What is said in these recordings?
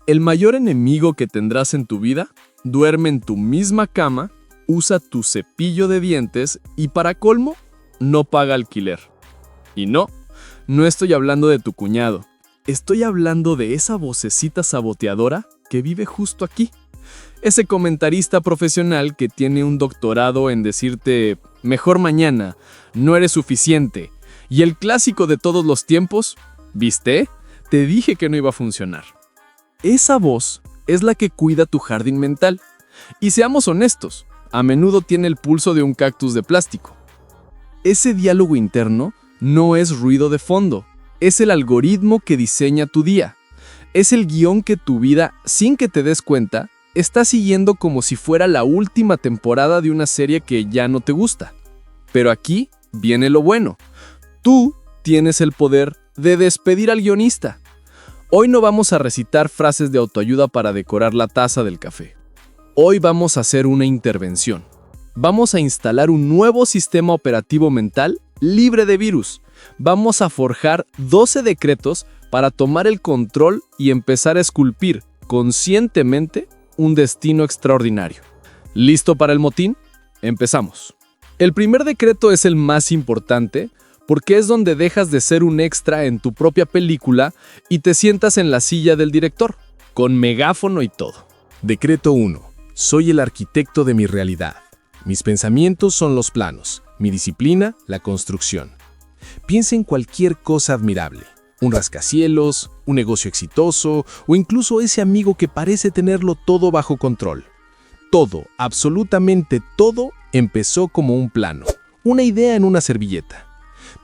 El mayor enemigo que tendrás en tu vida duerme en tu misma cama, usa tu cepillo de dientes y para colmo, no paga alquiler. Y no estoy hablando de tu cuñado. Estoy hablando de esa vocecita saboteadora que vive justo aquí. Ese comentarista profesional que tiene un doctorado en decirte, mejor mañana, no eres suficiente. Y el clásico de todos los tiempos, ¿viste? Te dije que no iba a funcionar. Esa voz es la que cuida tu jardín mental. Y seamos honestos, a menudo tiene el pulso de un cactus de plástico. Ese diálogo interno no es ruido de fondo, es el algoritmo que diseña tu día. Es el guión que tu vida, sin que te des cuenta, está siguiendo como si fuera la última temporada de una serie que ya no te gusta. Pero aquí viene lo bueno. Tú tienes el poder de despedir al guionista. Hoy no vamos a recitar frases de autoayuda para decorar la taza del café. Hoy vamos a hacer una intervención. Vamos a instalar un nuevo sistema operativo mental libre de virus. Vamos a forjar 12 decretos para tomar el control y empezar a esculpir conscientemente un destino extraordinario. ¿Listo para el motín? Empezamos. El primer decreto es el más importante porque es donde dejas de ser un extra en tu propia película y te sientas en la silla del director, con megáfono y todo. Decreto 1. Soy el arquitecto de mi realidad. Mis pensamientos son los planos, mi disciplina, la construcción. Piensa en cualquier cosa admirable. Un rascacielos, un negocio exitoso o incluso ese amigo que parece tenerlo todo bajo control. Todo, absolutamente todo, empezó como un plano, una idea en una servilleta.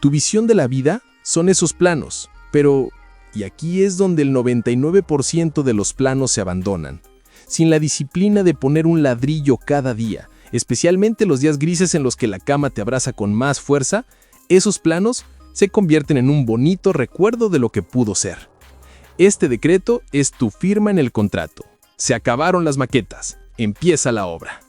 Tu visión de la vida son esos planos, pero, y aquí es donde el 99% de los planos se abandonan, sin la disciplina de poner un ladrillo cada día, especialmente los días grises en los que la cama te abraza con más fuerza, esos planos se convierten en un bonito recuerdo de lo que pudo ser. Este decreto es tu firma en el contrato. Se acabaron las maquetas. Empieza la obra.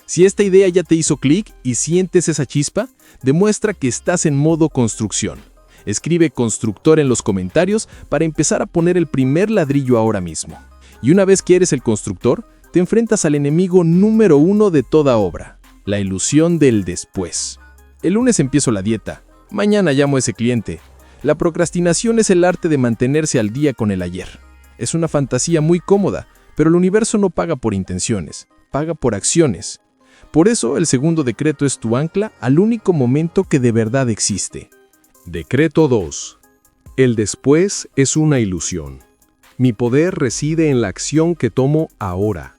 Si esta idea ya te hizo clic y sientes esa chispa, demuestra que estás en modo construcción. Escribe constructor en los comentarios para empezar a poner el primer ladrillo ahora mismo. Y una vez que eres el constructor, te enfrentas al enemigo número 1 de toda obra, la ilusión del después. El lunes empiezo la dieta. Mañana llamo a ese cliente. La procrastinación es el arte de mantenerse al día con el ayer. Es una fantasía muy cómoda, pero el universo no paga por intenciones, paga por acciones. Por eso el segundo decreto es tu ancla al único momento que de verdad existe. Decreto 2. El después es una ilusión. Mi poder reside en la acción que tomo ahora.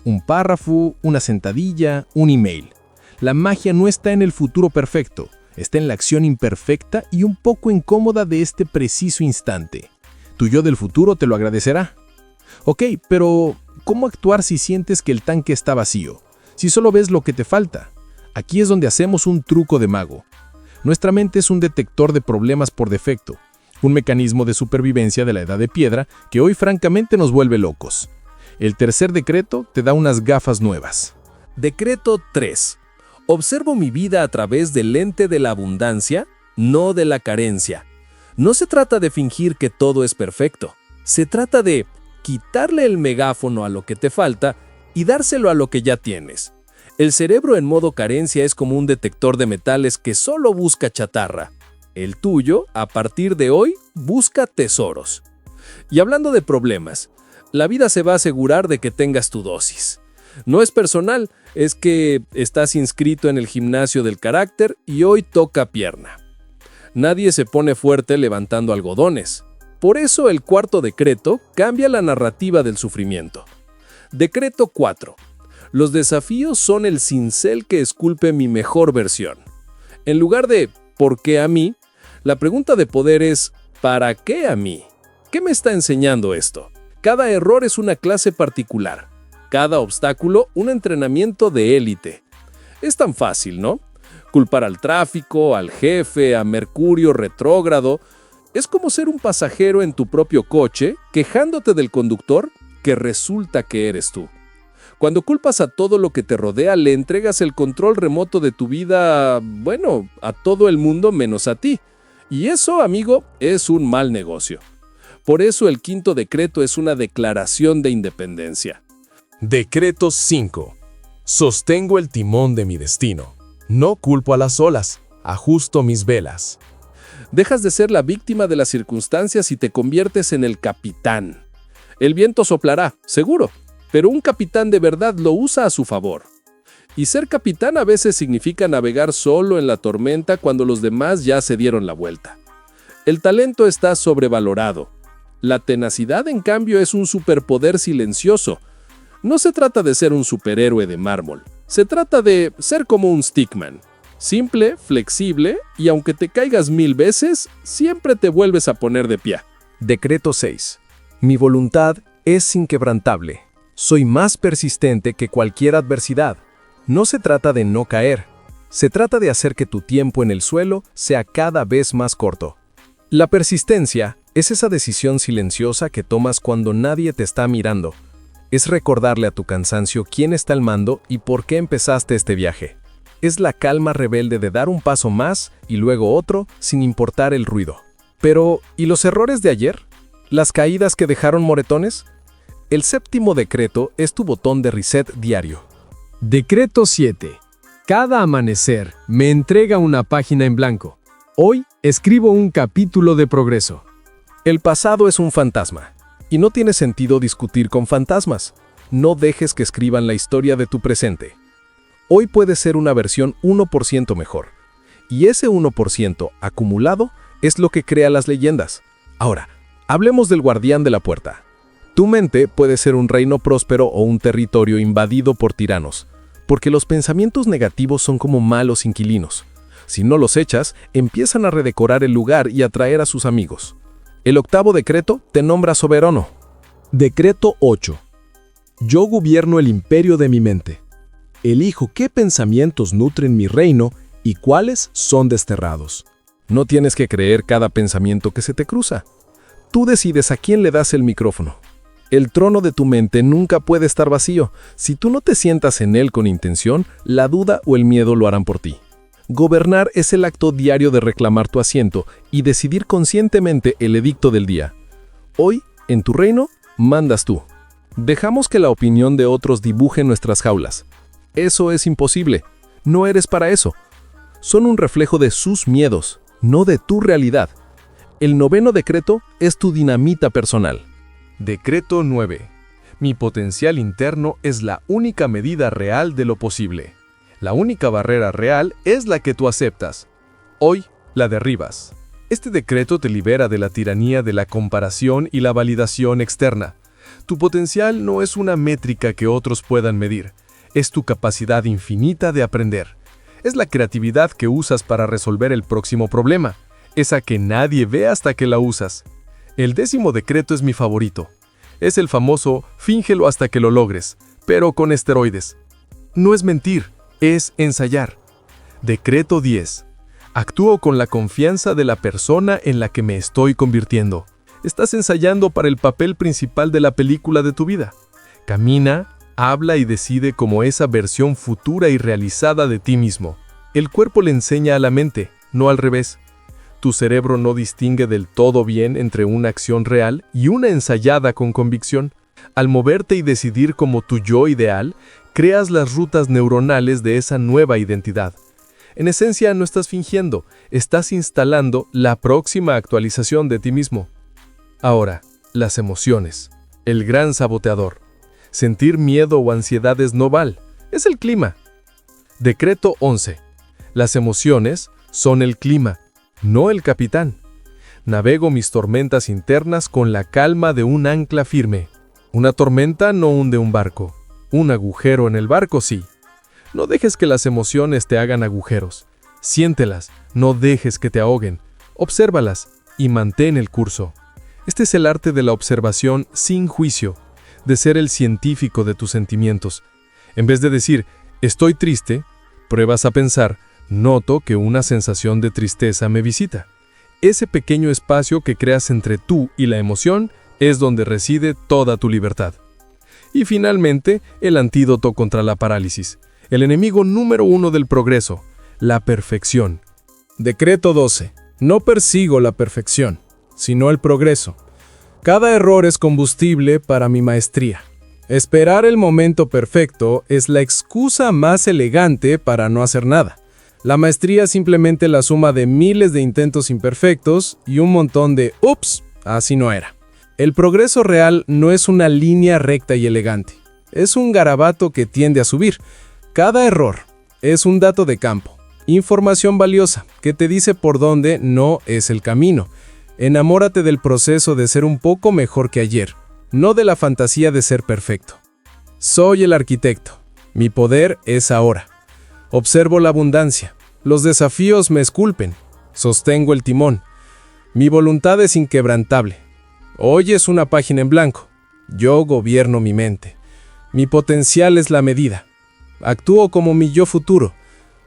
Un párrafo, una sentadilla, un email. La magia no está en el futuro perfecto. Está en la acción imperfecta y un poco incómoda de este preciso instante. Tu yo del futuro te lo agradecerá. Ok, pero ¿cómo actuar si sientes que el tanque está vacío? Si solo ves lo que te falta. Aquí es donde hacemos un truco de mago. Nuestra mente es un detector de problemas por defecto, un mecanismo de supervivencia de la edad de piedra que hoy francamente nos vuelve locos. El tercer decreto te da unas gafas nuevas. Decreto 3. Observo mi vida a través del lente de la abundancia, no de la carencia. No se trata de fingir que todo es perfecto. Se trata de quitarle el megáfono a lo que te falta y dárselo a lo que ya tienes. El cerebro en modo carencia es como un detector de metales que solo busca chatarra. El tuyo, a partir de hoy, busca tesoros. Y hablando de problemas, la vida se va a asegurar de que tengas tu dosis. No es personal, es que estás inscrito en el gimnasio del carácter y hoy toca pierna. Nadie se pone fuerte levantando algodones. Por eso el cuarto decreto cambia la narrativa del sufrimiento. Decreto 4. Los desafíos son el cincel que esculpe mi mejor versión. En lugar de ¿por qué a mí?, la pregunta de poder es ¿para qué a mí? ¿Qué me está enseñando esto? Cada error es una clase particular. Cada obstáculo, un entrenamiento de élite. Es tan fácil, ¿no? Culpar al tráfico, al jefe, a Mercurio retrógrado. Es como ser un pasajero en tu propio coche, quejándote del conductor, que resulta que eres tú. Cuando culpas a todo lo que te rodea, le entregas el control remoto de tu vida, a todo el mundo menos a ti. Y eso, amigo, es un mal negocio. Por eso el quinto decreto es una declaración de independencia. Decreto 5. Sostengo el timón de mi destino. No culpo a las olas, ajusto mis velas. Dejas de ser la víctima de las circunstancias y te conviertes en el capitán. El viento soplará, seguro, pero un capitán de verdad lo usa a su favor. Y ser capitán a veces significa navegar solo en la tormenta cuando los demás ya se dieron la vuelta. El talento está sobrevalorado. La tenacidad, en cambio, es un superpoder silencioso. No se trata de ser un superhéroe de mármol. Se trata de ser como un stickman. Simple, flexible y aunque te caigas 1000 veces, siempre te vuelves a poner de pie. Decreto 6. Mi voluntad es inquebrantable. Soy más persistente que cualquier adversidad. No se trata de no caer. Se trata de hacer que tu tiempo en el suelo sea cada vez más corto. La persistencia es esa decisión silenciosa que tomas cuando nadie te está mirando. Es recordarle a tu cansancio quién está al mando y por qué empezaste este viaje. Es la calma rebelde de dar un paso más y luego otro sin importar el ruido. Pero, ¿y los errores de ayer? ¿Las caídas que dejaron moretones? El séptimo decreto es tu botón de reset diario. Decreto 7. Cada amanecer me entrega una página en blanco. Hoy escribo un capítulo de progreso. El pasado es un fantasma, y no tiene sentido discutir con fantasmas. No dejes que escriban la historia de tu presente. Hoy puede ser una versión 1% mejor, y ese 1% acumulado es lo que crea las leyendas. Ahora, hablemos del guardián de la puerta. Tu mente puede ser un reino próspero o un territorio invadido por tiranos, porque los pensamientos negativos son como malos inquilinos. Si no los echas, empiezan a redecorar el lugar y atraer a sus amigos. El octavo decreto te nombra soberano. Decreto 8. Yo gobierno el imperio de mi mente. Elijo qué pensamientos nutren mi reino y cuáles son desterrados. No tienes que creer cada pensamiento que se te cruza. Tú decides a quién le das el micrófono. El trono de tu mente nunca puede estar vacío. Si tú no te sientas en él con intención, la duda o el miedo lo harán por ti. Gobernar es el acto diario de reclamar tu asiento y decidir conscientemente el edicto del día. Hoy, en tu reino, mandas tú. Dejamos que la opinión de otros dibuje nuestras jaulas. Eso es imposible. No eres para eso. Son un reflejo de sus miedos, no de tu realidad. El noveno decreto es tu dinamita personal. Decreto 9. Mi potencial interno es la única medida real de lo posible. La única barrera real es la que tú aceptas. Hoy la derribas. Este decreto te libera de la tiranía de la comparación y la validación externa. Tu potencial no es una métrica que otros puedan medir. Es tu capacidad infinita de aprender. Es la creatividad que usas para resolver el próximo problema. Esa que nadie ve hasta que la usas. El 10º decreto es mi favorito. Es el famoso fíngelo hasta que lo logres, pero con esteroides. No es mentir, es ensayar. Decreto 10. Actúo con la confianza de la persona en la que me estoy convirtiendo. Estás ensayando para el papel principal de la película de tu vida. Camina, habla y decide como esa versión futura y realizada de ti mismo. El cuerpo le enseña a la mente, no al revés. Tu cerebro no distingue del todo bien entre una acción real y una ensayada con convicción. Al moverte y decidir como tu yo ideal, creas las rutas neuronales de esa nueva identidad. En esencia, no estás fingiendo, estás instalando la próxima actualización de ti mismo. Ahora, las emociones. El gran saboteador. Sentir miedo o ansiedad es normal, es el clima. Decreto 11. Las emociones son el clima, no el capitán. Navego mis tormentas internas con la calma de un ancla firme. Una tormenta no hunde un barco. Un agujero en el barco sí. No dejes que las emociones te hagan agujeros. Siéntelas, no dejes que te ahoguen. Obsérvalas y mantén el curso. Este es el arte de la observación sin juicio, de ser el científico de tus sentimientos. En vez de decir, estoy triste, pruebas a pensar, noto que una sensación de tristeza me visita. Ese pequeño espacio que creas entre tú y la emoción es donde reside toda tu libertad. Y finalmente, el antídoto contra la parálisis. El enemigo número 1 del progreso, la perfección. Decreto 12. No persigo la perfección, sino el progreso. Cada error es combustible para mi maestría. Esperar el momento perfecto es la excusa más elegante para no hacer nada. La maestría es simplemente la suma de miles de intentos imperfectos y un montón de «ups, así no era». El progreso real no es una línea recta y elegante. Es un garabato que tiende a subir. Cada error es un dato de campo, información valiosa que te dice por dónde no es el camino. Enamórate del proceso de ser un poco mejor que ayer, no de la fantasía de ser perfecto. Soy el arquitecto. Mi poder es ahora. Observo la abundancia. Los desafíos me esculpen. Sostengo el timón. Mi voluntad es inquebrantable. Hoy es una página en blanco. Yo gobierno mi mente. Mi potencial es la medida. Actúo como mi yo futuro.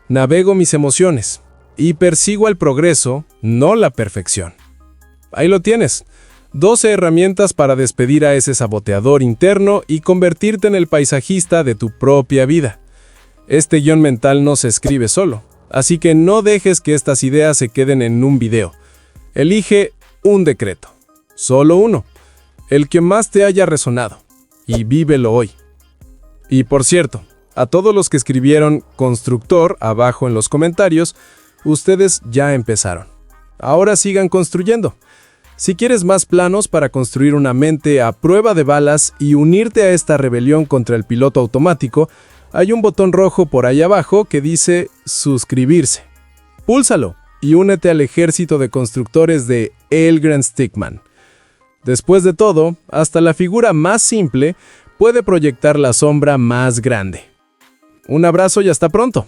Navego mis emociones. Y persigo el progreso, no la perfección. Ahí lo tienes. 12 herramientas para despedir a ese saboteador interno y convertirte en el paisajista de tu propia vida. Este guión mental no se escribe solo, así que no dejes que estas ideas se queden en un video. Elige un decreto. Solo uno. El que más te haya resonado. Y vívelo hoy. Y por cierto, a todos los que escribieron constructor abajo en los comentarios, ustedes ya empezaron. Ahora sigan construyendo. Si quieres más planos para construir una mente a prueba de balas y unirte a esta rebelión contra el piloto automático, hay un botón rojo por ahí abajo que dice suscribirse. Púlsalo y únete al ejército de constructores de El Gran Stickman. Después de todo, hasta la figura más simple puede proyectar la sombra más grande. Un abrazo y hasta pronto.